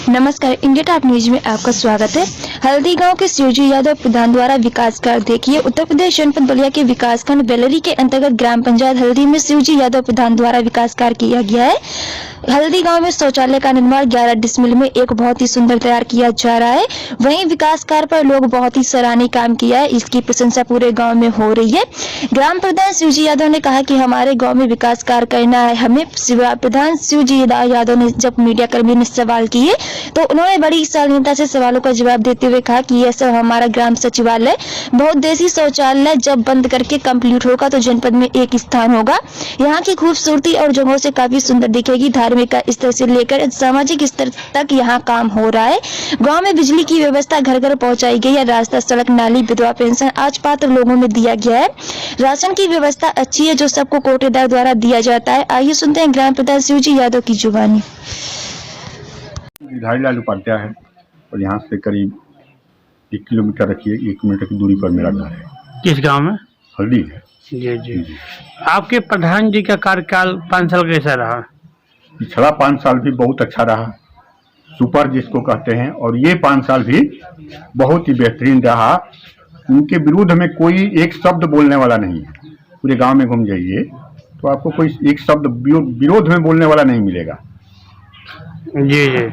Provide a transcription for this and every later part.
नमस्कार, India top news में आपका स्वागत है। हल्दी गांव के शिवजी यादव प्रधान द्वारा विकास कार्य देखिए। उत्तर प्रदेश जनपद बलिया के विकासखंड बेलरी के अंतर्गत ग्राम पंचायत हल्दी में शिवजी यादव प्रधान द्वारा विकास कार्य किया गया है। हल्दी गांव में शौचालय का निर्माण 11 डिसमिल में एक बहुत ही सुंदर तैयार किया जा रहा है। वहीं विकास कार्य पर लोग बहुत ही सराहनीय काम किया है, इसकी प्रशंसा पूरे गांव में हो रही है। ग्राम प्रधान शिवजी यादव ने कहा कि हमारे गांव में विकास कार्य करना है हमें। प्रधान शिवजी यादव ने जब मीडिया कर्मी ने सवाल किए तो उन्होंने बड़ी शालीनता से सवालों का जवाब देते हुए कहा कि यह सब हमारा ग्राम सचिवालय बहुत देसी शौचालय जब बंद करके कंप्लीट होगा तो जनपद में एक स्थान होगा। यहाँ की खूबसूरती और जगहों से काफी सुंदर दिखेगी। धार्मिक स्तर से लेकर सामाजिक स्तर तक यहाँ काम हो रहा है। गांव में बिजली की व्यवस्था घर घर पहुँचाई गई है। रास्ता, सड़क, नाली, विधवा पेंशन आज पात्र लोगों में दिया गया है। राशन की व्यवस्था अच्छी है जो सबको कोटेदार द्वारा दिया जाता है। आइए सुनते हैं ग्राम प्रधान शिवजी यादव की जुबानी। लाल उपाध्याय है और यहाँ से करीब 1 किलोमीटर रखिए 1 किलोमीटर की दूरी पर मेरा घर है। किस गांव में? हल्दी है। जी जी। आपके प्रधान जी का कार्यकाल 5 साल कैसा रहा? पिछला 5 साल भी बहुत अच्छा रहा, सुपर जिसको कहते हैं, और ये 5 साल भी बहुत ही बेहतरीन रहा। उनके विरुद्ध में कोई एक शब्द बोलने वाला नहीं है। पूरे गांव में घूम जाइए तो आपको कोई एक शब्द विरोध में बोलने वाला नहीं मिलेगा। जी जी।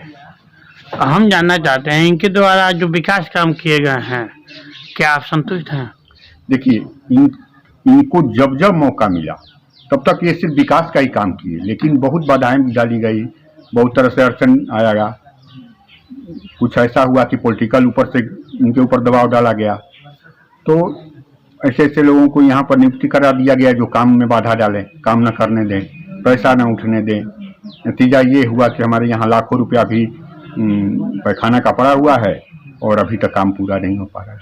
हम जानना चाहते हैं इनके द्वारा जो विकास काम किए गए हैं, क्या आप संतुष्ट हैं? देखिए, इनको जब जब मौका मिला तब तक ये सिर्फ विकास का ही काम किए, लेकिन बहुत बाधाएं भी डाली गई, बहुत तरह से अड़चन आया। कुछ ऐसा हुआ कि पॉलिटिकल ऊपर से इनके ऊपर दबाव डाला गया, तो ऐसे ऐसे लोगों को यहाँ पर नियुक्ति करा दिया गया जो काम में बाधा डालें, काम न करने दें, पैसा न उठने दें। नतीजा ये हुआ कि हमारे यहाँ लाखों रुपया भी पैखाना का पड़ा हुआ है और अभी तक काम पूरा नहीं हो पा रहा है।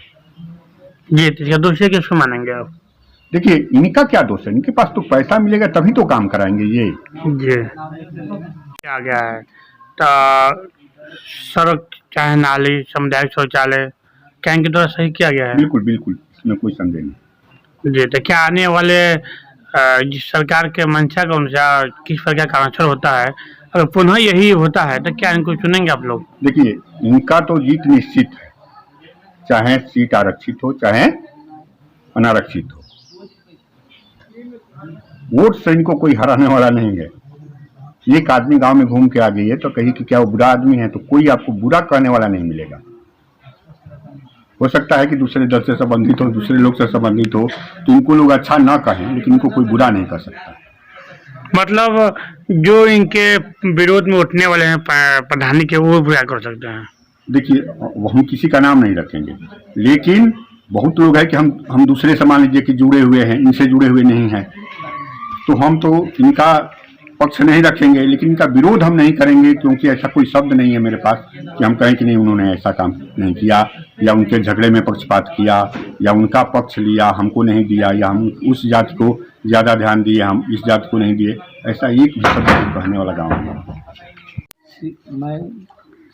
जी, तो दोषी किसको मानेंगे आप? देखिए, इनका क्या दोष है? इनके पास तो पैसा मिलेगा तभी तो काम कराएंगे ये। जी, क्या गया है तो सड़क चाहे नाली, सामुदायिक शौचालय क्या इनके द्वारा सही किया गया है? बिल्कुल बिल्कुल, इसमें कोई संदेह नहीं। जी, तो क्या आने वाले जिस सरकार के मंशा के अनुसार किस प्रकार का आचरण होता है, अगर पुनः यही होता है तो क्या इनको चुनेंगे आप लोग? देखिए, इनका तो जीत निश्चित है, चाहे सीट आरक्षित हो चाहे अनारक्षित हो। वोट से इनको कोई हराने वाला नहीं है। एक आदमी गांव में घूम के आ गई है तो कहीं कि क्या वो बुरा आदमी है, तो कोई आपको बुरा कहने वाला नहीं मिलेगा। हो सकता है कि दूसरे दल से संबंधित हो, दूसरे लोग से संबंधित हो, तो इनको लोग अच्छा ना कहें, लेकिन इनको कोई बुरा नहीं कर सकता। मतलब जो इनके विरोध में उठने वाले हैं प्रधानी के, वो बुरा कर सकते हैं? देखिए, हम किसी का नाम नहीं रखेंगे, लेकिन बहुत लोग हैं कि हम दूसरे से मान लीजिए कि जुड़े हुए हैं, इनसे जुड़े हुए नहीं हैं, तो हम तो इनका पक्ष नहीं रखेंगे, लेकिन इनका विरोध हम नहीं करेंगे, क्योंकि ऐसा कोई शब्द नहीं है मेरे पास कि हम कहें कि नहीं उन्होंने ऐसा काम नहीं किया, या उनके झगड़े में पक्षपात किया, या उनका पक्ष लिया हमको नहीं दिया, या हम उस जाति को ज़्यादा ध्यान दिए हम इस जाति को नहीं दिए। ऐसा एक भी शब्द कहने वाला गाँव है। मैं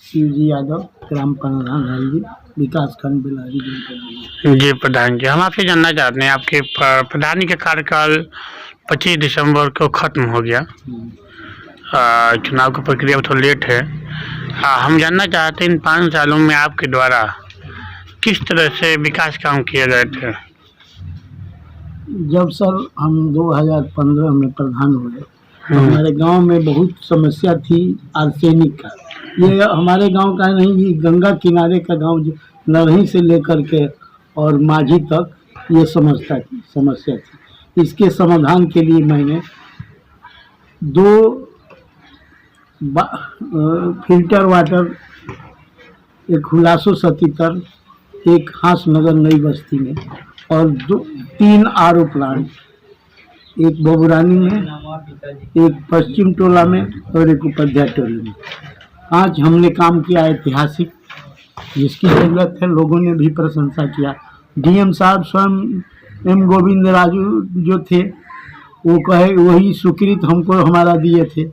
शिवजी यादव, ग्राम प्रधान हल्दी, विकासखंड बेलरी। जी प्रधान जी, हम आपसे जानना चाहते हैं, आपके प्रधानी का कार्यकाल 25 दिसंबर को खत्म हो गया। चुनाव की प्रक्रिया थोड़ा लेट है। हम जानना चाहते हैं इन 5 सालों में आपके द्वारा किस तरह से विकास काम किए गए थे? जब सर हम 2015 में प्रधान हुए तो हमारे गांव में बहुत समस्या थी आर्सेनिक का। ये हमारे गांव का नहीं, ये गंगा किनारे का गांव, नरही से लेकर के और माझी तक ये समस्या थी। इसके समाधान के लिए मैंने 2 फिल्टर वाटर, एक हुलासो सतीतर, एक हास नगर नई बस्ती में, और 3 RO प्लांट, एक बबुरानी में, एक पश्चिम टोला में और एक उपाध्याय टोले में। आज हमने काम किया ऐतिहासिक, जिसकी ज़रूरत है। लोगों ने भी प्रशंसा किया। DM साहब स्वयं M गोविंद राजू जो थे, वो कहे वही स्वीकृत हमको हमारा दिए थे।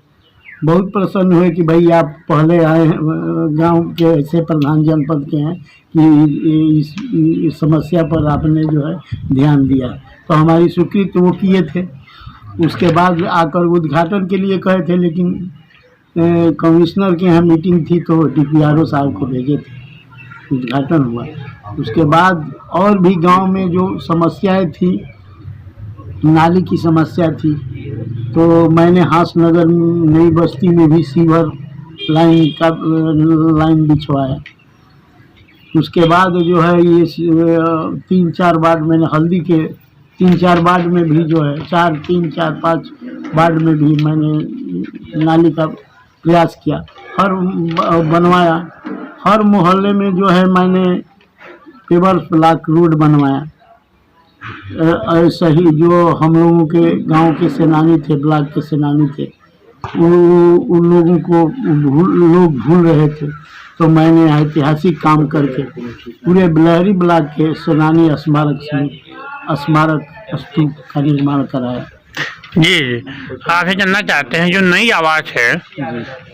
बहुत प्रसन्न हुए कि भाई आप पहले आए हैं, गांव के ऐसे प्रधान जनपद के हैं कि इस समस्या पर आपने जो है ध्यान दिया, तो हमारी स्वीकृति वो किए थे। उसके बाद आकर उद्घाटन के लिए कहे थे, लेकिन कमिश्नर के यहाँ मीटिंग थी तो DPRO साहब को भेजे थे, उद्घाटन हुआ। उसके बाद और भी गांव में जो समस्याएं थी, नाली की समस्या थी, तो मैंने हासनगर नई बस्ती में भी सीवर लाइन बिछवाया। उसके बाद जो है ये 3-4 वार्ड मैंने हल्दी के 3-4 वार्ड में भी जो है 3-4-5 वार्ड में भी मैंने नाली का प्रयास किया, हर बनवाया। हर मोहल्ले में जो है मैंने पेवर ब्लॉक रोड बनवाया। ऐसा ही जो हम लोगों के गांव के सेनानी थे, ब्लॉक के सेनानी थे, उन लोगों को लोग भूल रहे थे, तो मैंने ऐतिहासिक काम करके पूरे बिलहरी ब्लॉक के सेनानी स्मारक स्तूप का निर्माण कराया। जी जी, आपसे जानना चाहते हैं जो नई आवास है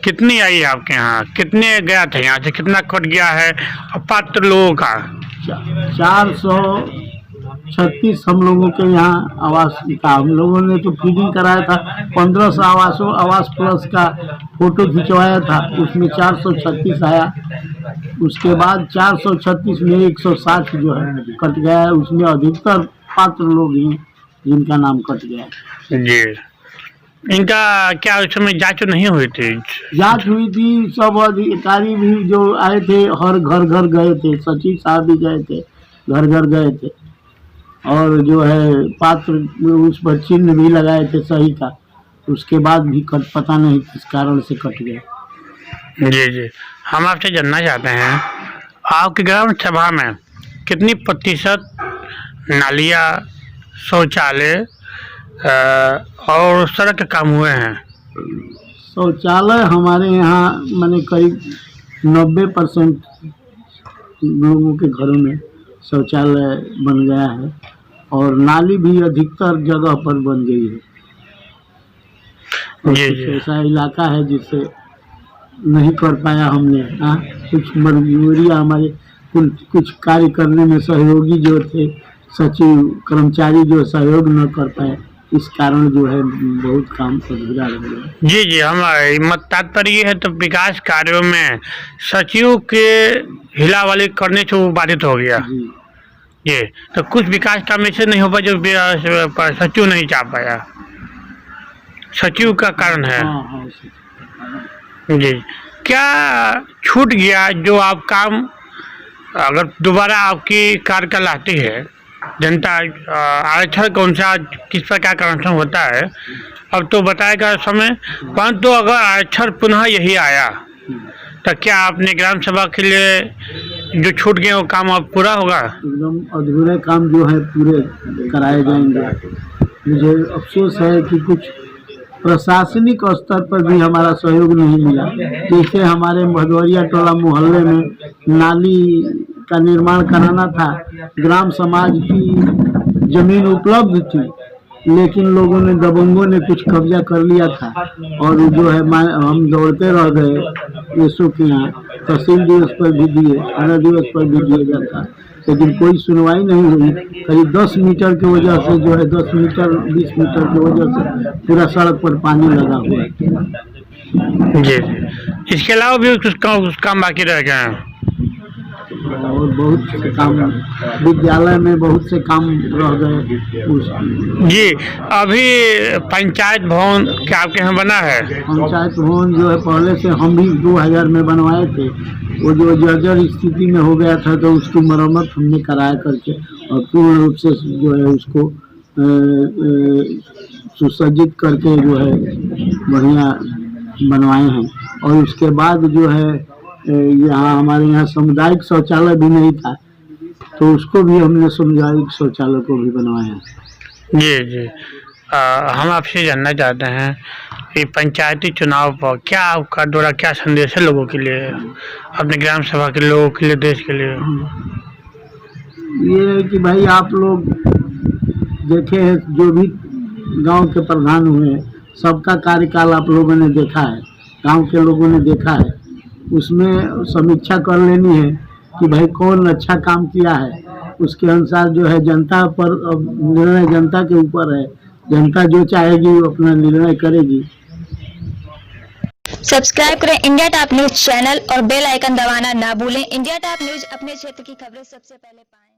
कितनी आई है आपके यहाँ, कितने गया था यहाँ से, कितना कट गया है और पात्र लोगों का? 436 हम लोगों के यहाँ आवास था। हम लोगों ने तो फीडिंग कराया था, 1500 आवास प्लस का फोटो खिंचवाया था, उसमें 436 आया। उसके बाद 436 में 160 जो है कट गया है। उसमें अधिकतर पात्र लोग हैं जिनका नाम कट गया है। जी, इनका क्या उस समय जांच नहीं हुई थी? जांच हुई थी, सब अधिकारी भी जो आए थे हर घर गए थे, सचिव साहब भी गए थे, घर गए थे, और जो है पात्र उस पर चिन्ह भी लगाए थे सही का। उसके बाद भी पता नहीं किस कारण से कट गया। जी जी, हम आपसे जानना चाहते हैं आपके ग्राम सभा में कितनी प्रतिशत नालियाँ, शौचालय और सड़क के काम हुए हैं? शौचालय हमारे यहाँ मैंने करीब 90% लोगों के घरों में शौचालय बन गया है, और नाली भी अधिकतर जगह पर बन गई है। और जी कुछ जी, ऐसा इलाका है जिससे नहीं कर पाया हमने। कुछ मजबूरियाँ हमारे कुछ कार्य करने में सहयोगी जो थे, सचिव कर्मचारी जो सहयोग न कर पाए, इस कारण जो है बहुत काम अधूरा रह गया। जी जी, हम तात्पर्य है तो विकास कार्यों में सचिव के हिलावाली करने से वो बाधित हो गया। जी, जी, तो कुछ विकास काम ऐसे नहीं हो पाया जो सचिव नहीं चाह पाया, सचिव का कारण है। हाँ, जी, क्या छूट गया जो आप काम अगर दोबारा आपकी कार्य का लाती है जनता? आरक्षण कौन सा किस प्रकार का आरक्षण होता है अब तो बताएगा समय, परंतु अगर आरक्षण पुनः यही आया तो क्या आपने ग्राम सभा के लिए जो छूट गए वो काम अब पूरा होगा? एकदम अधूरे काम जो है पूरे कराए जाएंगे। मुझे अफसोस है कि कुछ प्रशासनिक स्तर पर भी हमारा सहयोग नहीं मिला। जैसे हमारे भदौरिया टोला मोहल्ले में नाली का निर्माण कराना था, ग्राम समाज की जमीन उपलब्ध थी, लेकिन लोगों ने, दबंगों ने कुछ कब्जा कर लिया था, और जो है हम दौड़ते रह गए एसओ के यहाँ, तहसील दिवस पर भी दिए, थाना दिवस पर भी दिए जाता, लेकिन कोई सुनवाई नहीं हुई। करीब 10 मीटर की वजह से जो है 10 मीटर 20 मीटर की वजह से पूरा सड़क पर पानी लगा हुआ है। जी, इसके अलावा भी कुछ काम बाकी रह गए हैं? और बहुत से काम विद्यालय में बहुत से काम रह गए। जी, अभी पंचायत भवन क्या आपके यहाँ बना है? पंचायत भवन जो है पहले से हम भी 2000 में बनवाए थे, वो जो जर्जर स्थिति में हो गया था तो उसकी मरम्मत हमने कराया करके और पूर्ण रूप से जो है उसको सुसज्जित करके जो है बढ़िया बनवाए हैं। और उसके बाद जो है यहाँ हमारे यहाँ सामुदायिक शौचालय भी नहीं था, तो उसको भी हमने सामुदायिक शौचालय को भी बनवाया। जी जी, हम आपसे जानना चाहते हैं कि पंचायती चुनाव पर क्या आपका दौरा, क्या संदेश है लोगों के लिए, अपने ग्राम सभा के लोगों के लिए, देश के लिए? ये है कि भाई आप लोग देखे हैं, जो भी गांव के प्रधान हुए हैं सबका कार्यकाल आप लोगों ने देखा है, गांव के लोगों ने देखा है, उसमें समीक्षा कर लेनी है कि भाई कौन अच्छा काम किया है, उसके अनुसार जो है जनता पर निर्णय जनता के ऊपर है, जनता जो चाहेगी वो अपना निर्णय करेगी। सब्सक्राइब करें इंडिया टॉप न्यूज चैनल और बेल आइकन दबाना ना भूलें। इंडिया टॉप न्यूज अपने क्षेत्र की खबरें सबसे पहले पाएं।